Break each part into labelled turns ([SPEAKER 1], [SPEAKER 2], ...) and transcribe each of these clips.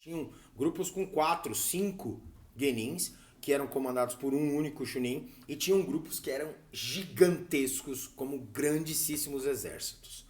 [SPEAKER 1] Tinham grupos com 4, 5 genins, que eram comandados por um único chunin, e tinham grupos que eram gigantescos, como grandíssimos exércitos.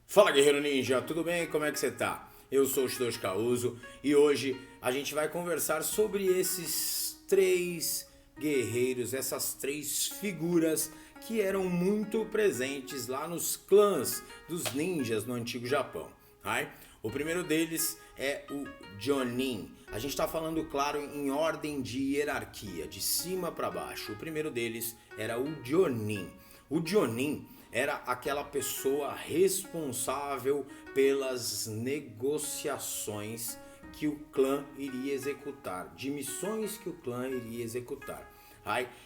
[SPEAKER 1] Fala, guerreiro ninja, tudo bem? Como é que você tá? Eu sou o Shidoshi Kauzo e hoje a gente vai conversar sobre esses 3 guerreiros, essas 3 figuras que eram muito presentes lá nos clãs dos ninjas no antigo Japão. Right? O primeiro deles é o Jonin. A gente está falando, claro, em ordem de hierarquia, de cima para baixo. O primeiro deles era o Jonin. O Jonin era aquela pessoa responsável pelas negociações que o clã iria executar, de missões que o clã iria executar.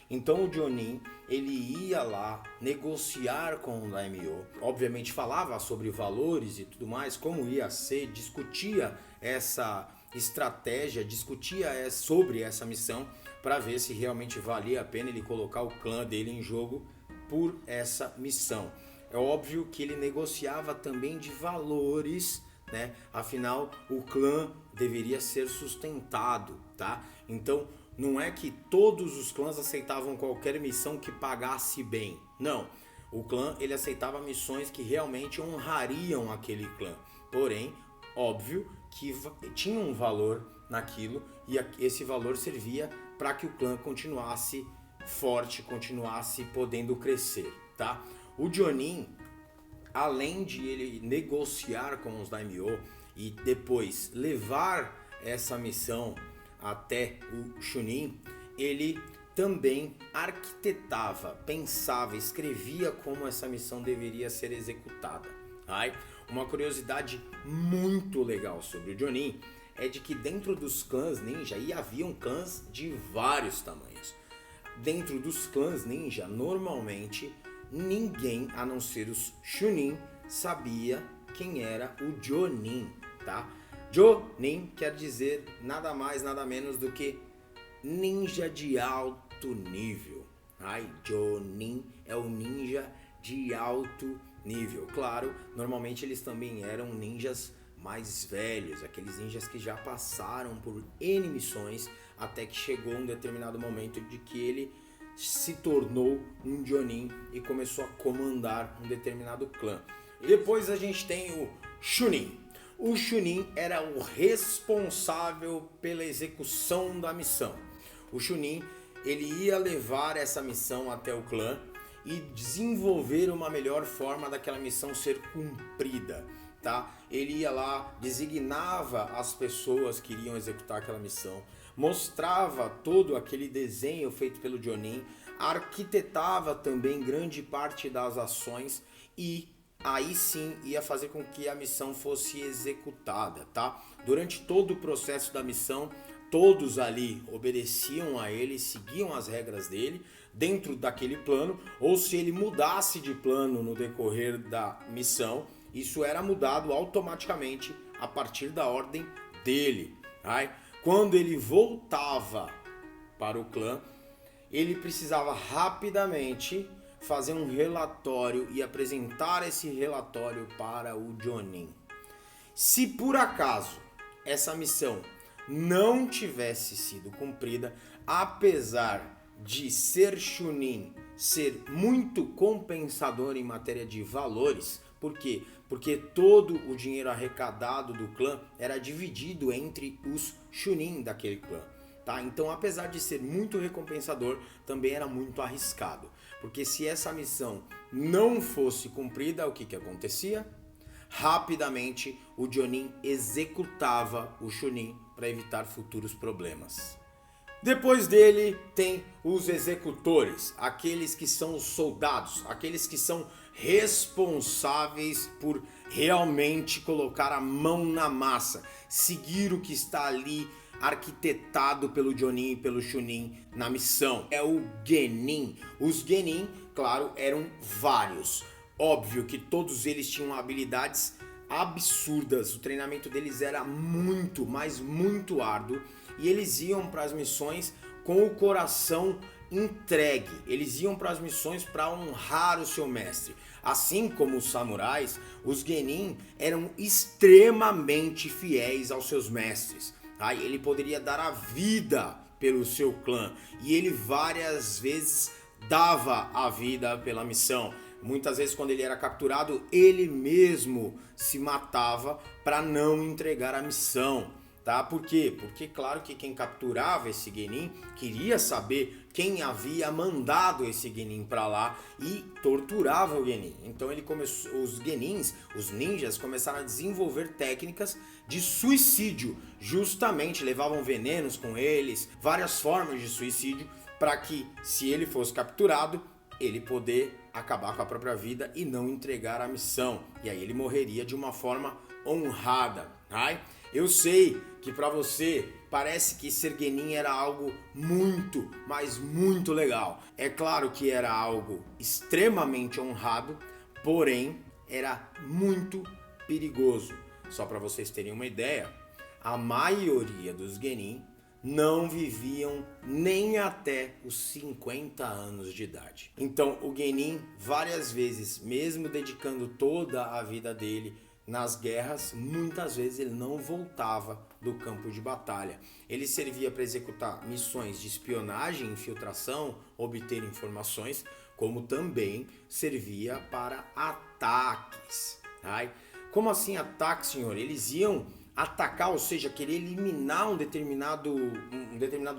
[SPEAKER 1] Então o Jonin, ele ia lá negociar com o Daimyo, obviamente falava sobre valores e tudo mais, como ia ser, discutia essa estratégia, discutia sobre essa missão para ver se realmente valia a pena ele colocar o clã dele em jogo por essa missão. É óbvio que ele negociava também de valores, né? Afinal, o clã deveria ser sustentado, tá? Então, não é que todos os clãs aceitavam qualquer missão que pagasse bem. Não. O clã, ele aceitava missões que realmente honrariam aquele clã. Porém, óbvio que tinha um valor naquilo e esse valor servia para que o clã continuasse forte, continuasse podendo crescer, tá? O Jonin, além de ele negociar com os Daimyo e depois levar essa missão até o Chunin, ele também arquitetava, pensava, escrevia como essa missão deveria ser executada. Uma curiosidade muito legal sobre o Jonin é de que dentro dos clãs ninja, e haviam clãs de vários tamanhos, dentro dos clãs ninja, normalmente ninguém, a não ser os Chunin, sabia quem era o Jonin, tá? Jonin quer dizer nada mais, nada menos do que ninja de alto nível. Jonin é o ninja de alto nível. Claro, normalmente eles também eram ninjas mais velhos, aqueles ninjas que já passaram por N missões, até que chegou um determinado momento de que ele se tornou um Jonin e começou a comandar um determinado clã. E depois a gente tem o Chunin. O Chunin era o responsável pela execução da missão. O Chunin, ele ia levar essa missão até o clã e desenvolver uma melhor forma daquela missão ser cumprida, tá? Ele ia lá, designava as pessoas que iriam executar aquela missão, mostrava todo aquele desenho feito pelo Jonin, arquitetava também grande parte das ações e aí sim ia fazer com que a missão fosse executada, tá? Durante todo o processo da missão, todos ali obedeciam a ele, seguiam as regras dele dentro daquele plano, ou se ele mudasse de plano no decorrer da missão, isso era mudado automaticamente a partir da ordem dele. Quando ele voltava para o clã, ele precisava rapidamente fazer um relatório e apresentar esse relatório para o Jonin. Se por acaso essa missão não tivesse sido cumprida, apesar de ser Chunin, ser muito compensador em matéria de valores, por quê? Porque todo o dinheiro arrecadado do clã era dividido entre os Chunin daquele clã. Tá? Então, apesar de ser muito recompensador, também era muito arriscado. Porque se essa missão não fosse cumprida, o que acontecia? Rapidamente, o Jonin executava o Chunin para evitar futuros problemas. Depois dele tem os executores, aqueles que são os soldados, aqueles que são responsáveis por realmente colocar a mão na massa, seguir o que está ali arquitetado pelo Jonin e pelo Chunin na missão. É o Genin. Os Genin, claro, eram vários. Óbvio que todos eles tinham habilidades absurdas, o treinamento deles era muito, mas muito árduo, e eles iam para as missões com o coração entregue. Eles iam para as missões para honrar o seu mestre. Assim como os samurais, os genin eram extremamente fiéis aos seus mestres. Tá? Ele poderia dar a vida pelo seu clã e ele várias vezes dava a vida pela missão. Muitas vezes quando ele era capturado, ele mesmo se matava para não entregar a missão. Tá? Por quê? Porque claro que quem capturava esse genin queria saber quem havia mandado esse genin para lá e torturava o genin. Então os genins, os ninjas, começaram a desenvolver técnicas de suicídio. Justamente levavam venenos com eles, várias formas de suicídio, para que se ele fosse capturado, ele poder acabar com a própria vida e não entregar a missão. E aí ele morreria de uma forma honrada. Tá? Eu sei que para você parece que ser genin era algo muito, mas muito legal. É claro que era algo extremamente honrado, porém era muito perigoso. Só para vocês terem uma ideia, a maioria dos genin não viviam nem até os 50 anos de idade. Então o genin várias vezes, mesmo dedicando toda a vida dele nas guerras, muitas vezes ele não voltava do campo de batalha. Ele servia para executar missões de espionagem, infiltração, obter informações, como também servia para ataques. Tá? Como assim ataques, senhor? Eles iam atacar, ou seja, querer eliminar um determinado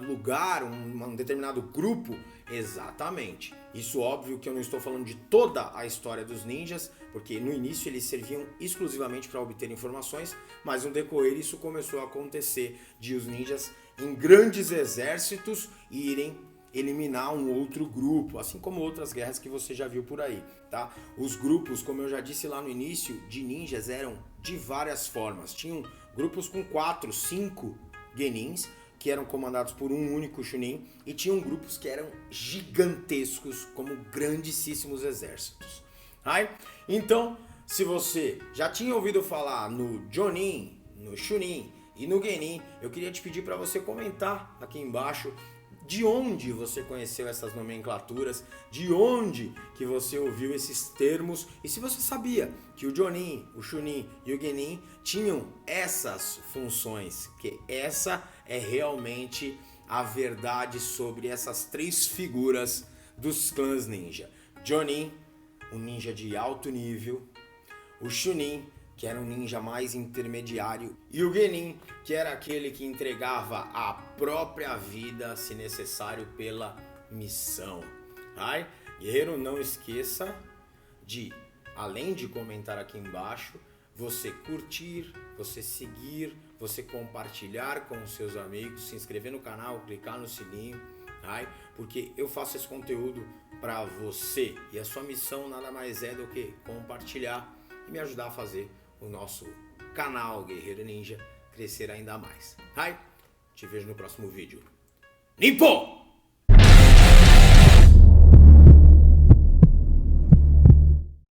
[SPEAKER 1] lugar, um determinado grupo. Exatamente. Isso óbvio que eu não estou falando de toda a história dos ninjas, porque no início eles serviam exclusivamente para obter informações, mas no decorrer isso começou a acontecer de os ninjas em grandes exércitos irem eliminar um outro grupo, assim como outras guerras que você já viu por aí, tá? Os grupos, como eu já disse lá no início, de ninjas eram de várias formas. Tinham grupos com 4, 5 genins, que eram comandados por um único chunin, e tinham grupos que eram gigantescos, como grandíssimos exércitos. Right? Então, se você já tinha ouvido falar no Jonin, no Chunin e no Genin, eu queria te pedir para você comentar aqui embaixo de onde você conheceu essas nomenclaturas, de onde que você ouviu esses termos e se você sabia que o Jonin, o Chunin e o Genin tinham essas funções, que essa é realmente a verdade sobre essas três figuras dos clãs ninja. Jonin, um ninja de alto nível, o Chunin, que era um ninja mais intermediário, e o Genin, que era aquele que entregava a própria vida, se necessário, pela missão. Tá? Guerreiro, não esqueça de, além de comentar aqui embaixo, você curtir, você seguir, você compartilhar com os seus amigos, se inscrever no canal, clicar no sininho, tá? Porque eu faço esse conteúdo para você e a sua missão nada mais é do que compartilhar e me ajudar a fazer o nosso canal Guerreiro Ninja crescer ainda mais. Tá? Te vejo no próximo vídeo. Nimpo!